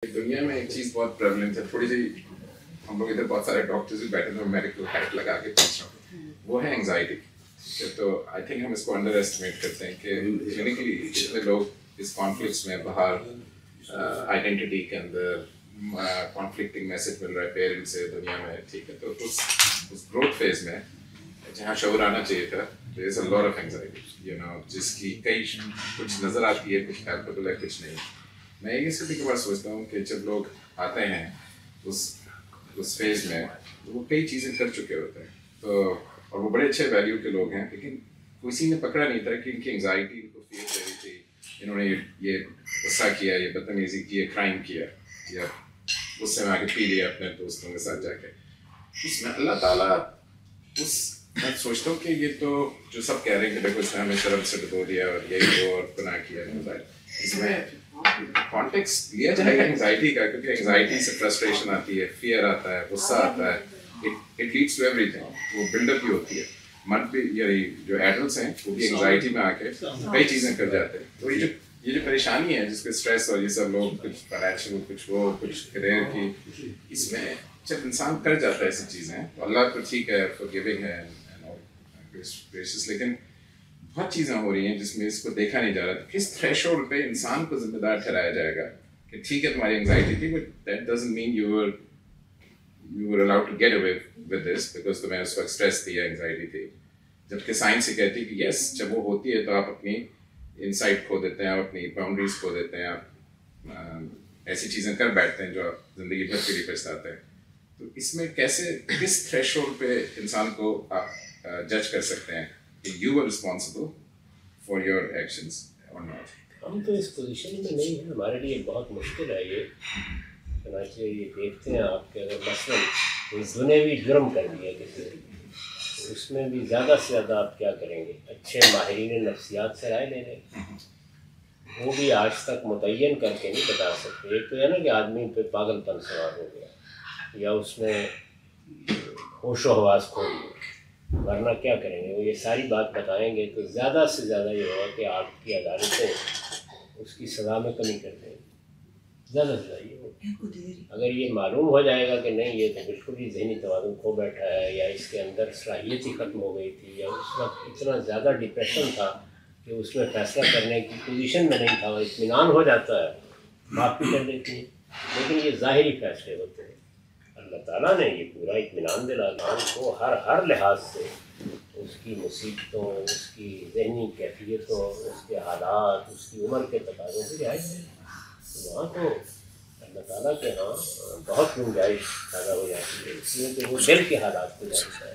दुनिया में एक चीज़ बहुत प्रेवलेंट है, थोड़ी सी हम लोग इधर बहुत सारे डॉक्टर्स भी बैठे थे, मेडिकल हैट लगा के पूछ रहा हूँ, वो है एंग्जाइटी। तो आई थिंक हम इसको अंडर एस्टिमेट करते हैं कि क्लिनिकली जितने लोग इस कॉन्फ्लिक्ट्स में बाहर आइडेंटिटी के अंदर कॉन्फ्लिक्टिंग मैसेज मिल रहा है पेरेंट्स से दुनिया में, ठीक है, तो उस ग्रोथ फेज में जहाँ शऊर आना चाहिए था, there is a lot of anxiety, you know, जिसकी कई कुछ नज़र आती है, कुछ पैल्पेबल है, कुछ नहीं। मैं ये कभी कभार सोचता हूँ कि जब लोग आते हैं उस फेज में तो वो कई चीज़ें कर चुके होते हैं, तो और वो बड़े अच्छे वैल्यू के लोग हैं, लेकिन किसी ने पकड़ा नहीं था कि इनकी एंग्जाइटी इनको फील कर रही थी, इन्होंने ये गुस्सा किया, ये बदतमीजी की, ये क्राइम किया, या गुस्से में आके पी लिया अपने दोस्तों के साथ जाके। उसमें अल्लाह ताला मैं सोचता हूँ कि ये तो जो सब कह रहे हैं कि देखो इसने हमें शर्म से डुबो दिया और यही वो और गुनाह किया, इसमें कॉन्टेक्स्ट लिया जाएगा एंग्जाइटी का, क्योंकि एंग्जाइटी से फ्रस्ट्रेशन आती है, फियर आता है, गुस्सा आता है, इट लीड्स टू एवरीथिंग, वो बिल्डअप ही होती है। मन पे यही जो एडल्ट्स हैं वो भी एंग्जाइटी में आके कई चीज़ें कर जाते हैं। तो ये जो परेशानी है जिसके स्ट्रेस और ये सब लोग कुछ फाइनेंशियल कुछ वो कुछ करियर की, इसमें जब इंसान कर जाता है ऐसी चीज़ें, तो अल्लाह तो ठीक है, फॉरगिविंग है ग्रेशियस, लेकिन बहुत चीज़ें हो रही हैं जिसमें इसको देखा नहीं जा रहा। तो किस थ्रेशोल्ड पे इंसान को जिम्मेदार ठहराया जाएगा कि ठीक है तुम्हारी एंग्जाइटी थी, but that doesn't mean you were allowed to get away with this because तुम्हें उस वक्त स्ट्रेस थी या एंग्जाइटी थी। जबकि साइंस ये कहती है कि यस, जब वो होती है तो आप अपनी इनसाइट खो देते हैं, आप अपनी बाउंड्रीज खो देते हैं, आप ऐसी चीज़ें कर बैठते हैं जो आप ज़िंदगी भर के लिए पछताते हैं। तो इसमें कैसे किस थ्रेशोल्ड पे इंसान को आप जज कर सकते हैं कि you are responsible for your actions और नॉट? हम तो इस पोजीशन में नहीं है, हमारे लिए बहुत मुश्किल है ये। चनाचे ये देखते हैं आपके, अगर मसलन कोई दुनियावी जुर्म कर दिया किसी ने, तो उसमें भी ज़्यादा से ज़्यादा आप क्या करेंगे, अच्छे माहिरीन नफ्सियात से राय ले लें। वो भी आज तक मुतय्यन करके नहीं बता सकते। एक तो है ना कि आदमी पे पागलपन सवार हो गया या उसमें होश व हवास खो गई, वरना क्या करेंगे। वो ये सारी बात बताएंगे तो ज़्यादा से ज़्यादा ये होगा कि आपकी अदालतें उसकी सज़ा में कमी कर देंगी, ज़्यादा से ज़्यादा ये होगा। अगर ये मालूम हो जाएगा कि नहीं ये तो बिल्कुल ही ज़हनी तवाज़ुन खो बैठा है, या इसके अंदर सलाहियत ही ख़त्म हो गई थी, या उस वक्त इतना ज़्यादा डिप्रेशन था कि उसमें फ़ैसला करने की पोजीशन में नहीं था, इत्मीनान हो जाता है, माफ़ भी कर देती है। लेकिन ये ज़ाहिरी फ़ैसले होते हैं। अल्लाह ताला ने ये पूरा इत्मीनान दिला को हर लिहाज से, उसकी मुसीबतों, उसकी ज़हनी कैफियतों, उसके हालात, उसकी उम्र के तकाज़ों से रिहाई है। वहाँ तो अल्लाह ताला के यहाँ बहुत गुंजाइश पैदा हो जाती है, इसलिए कि वो दिल के हालात को जानता है।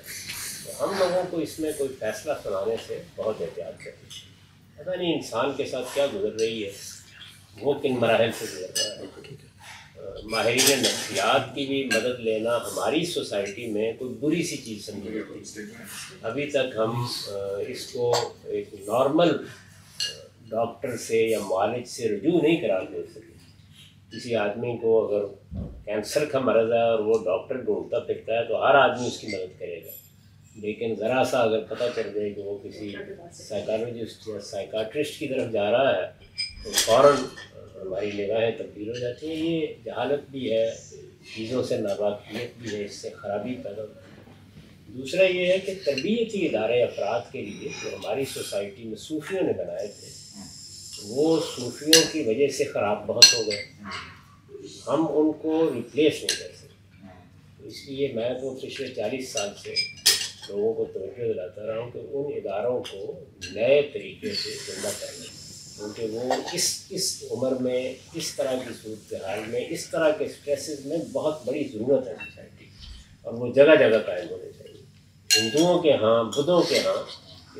तो हम लोगों को इसमें कोई फ़ैसला सुनाने से बहुत एहतियात करनी चाहिए। पता नहीं इंसान के साथ क्या गुजर रही है, वो किन मराहल से गुजर रहा है। माहिरीन नफ्सियात की भी मदद लेना हमारी सोसाइटी में कोई बुरी सी चीज़ समझी जाती है। अभी तक हम इसको एक नॉर्मल डॉक्टर से या मुआलिज से रुजू नहीं करा दे सके। किसी आदमी को अगर कैंसर का मरज़ है और वो डॉक्टर ढूंढता फिरता है तो हर आदमी उसकी मदद करेगा, लेकिन ज़रा सा अगर पता चल जाए कि वो किसी साइकोलॉजिस्ट या साइकाट्रिस्ट की तरफ जा रहा है तो फ़ौरन हमारी निगाहें तब्दील हो जाती हैं। ये जहालत भी है, चीज़ों से नावाकिफियत भी है, इससे ख़राबी पैदा होती है। दूसरा ये है कि तरबियती इदारे अफराद के लिए जो हमारी सोसाइटी में सूफियों ने बनाए थे, वो सूफियों की वजह से ख़राब बहुत हो गए, हम उनको रिप्लेस नहीं कर सकते। तो इसलिए मैं तो पिछले 40 साल से लोगों को तवज्जो दिलाता रहा हूँ कि उन इदारों को नए तरीके से जिंदा करना, क्योंकि वो इस उम्र में, इस तरह की सूरत हाल में, इस तरह के स्ट्रेसेस में बहुत बड़ी ज़रूरत है सोसाइटी, और वो जगह जगह कायम होने चाहिए। हिंदुओं के यहाँ, बुद्धों के यहाँ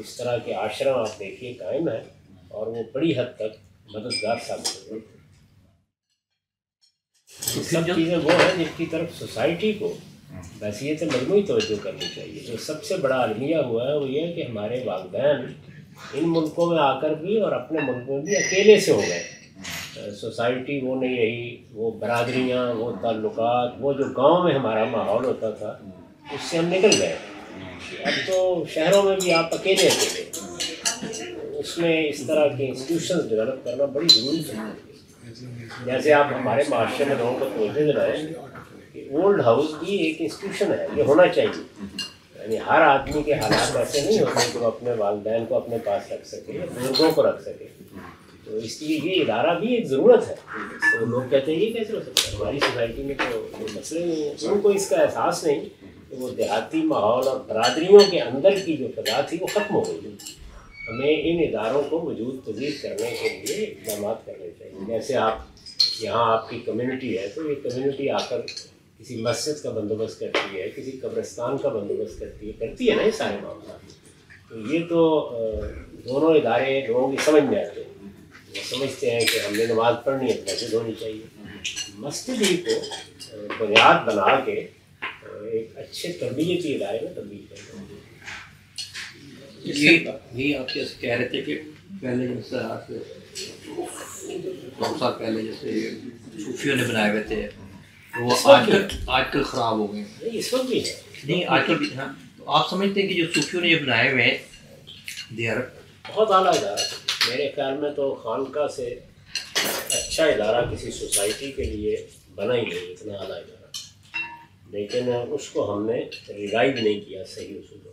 इस तरह के आश्रम आप देखिए कायम है, और वो बड़ी हद तक मददगार साबित होते हैं। सब चीज़ें वो हैं जिनकी तरफ सोसाइटी को वैसियत मजमूई तवज्जो करनी चाहिए। जो सबसे बड़ा अलमिया हुआ है वो ये है कि हमारे वालिदैन इन मुल्कों में आकर भी और अपने मुल्क में भी अकेले से हो गए। सोसाइटी वो नहीं रही, वो बरादरियाँ, वो ताल्लुकात, वो जो गांव में हमारा माहौल होता था उससे हम निकल गए। अब तो शहरों में भी आप अकेले اس میں اس طرح کے انسٹیٹیوشنز ڈیولپ کرنا بڑی ضروری ہے. جیسے آپ ہمارے معاشرے میں لوگوں کو توجہ دلائیں کہ اولڈ ہاؤس بھی ایک انسٹیٹیوشن ہے, یہ ہونا چاہیے. یعنی ہر آدمی کے حالات ایسے نہیں ہوتے کہ وہ اپنے والدین کو اپنے پاس رکھ سکے, بزرگوں کو رکھ سکے. تو اس لیے یہ ادارہ بھی ایک ضرورت ہے. تو لوگ کہتے ہیں یہ کیسے ہو سکتا ہے, ہماری سوسائٹی میں تو کوئی مسئلے نہیں ہے. ان کو اس کا احساس نہیں کہ وہ دیہاتی ماحول اور برادریوں کے اندر کی جو فضا تھی وہ ختم ہو گئی. ہمیں ان اداروں کو وجود پذیر کرنے کے لیے اقدامات کرنے چاہیے. جیسے آپ یہاں آپ کی کمیونٹی ہے, تو یہ کمیونٹی آ کر کسی مسجد کا بندوبست کرتی ہے, کسی قبرستان کا بندوبست کرتی ہے نا یہ سارے معاملات. تو یہ تو دونوں ادارے لوگوں کی سمجھ میں آتے ہیں. وہ سمجھتے ہیں کہ ہم نے نماز پڑھنی ہے, مسجد ہونی چاہیے. مسجد ہی کو بنیاد بنا کے ایک اچھے تربیتی ادارے میں تبدیل کرنا. یہی آپ کیسے کہہ رہے تھے کہ پہلے جیسے آج سے 2 سال پہلے جیسے صوفیوں نے بنائے ہوئے تھے وہ آج کل خراب ہو گئے ہیں. اس وقت بھی ہے, نہیں آج کل بھی. ہاں, تو آپ سمجھتے ہیں کہ جو صوفیوں نے یہ بنائے ہوئے ہیں دے آر بہت اعلیٰ ادارہ ہے. میرے خیال میں تو خانقاہ سے اچھا ادارہ کسی سوسائٹی کے لیے بنا ہی نہیں, اتنا اعلیٰ ادارہ. لیکن اس کو ہم نے ریوائو نہیں کیا صحیح اصولوں.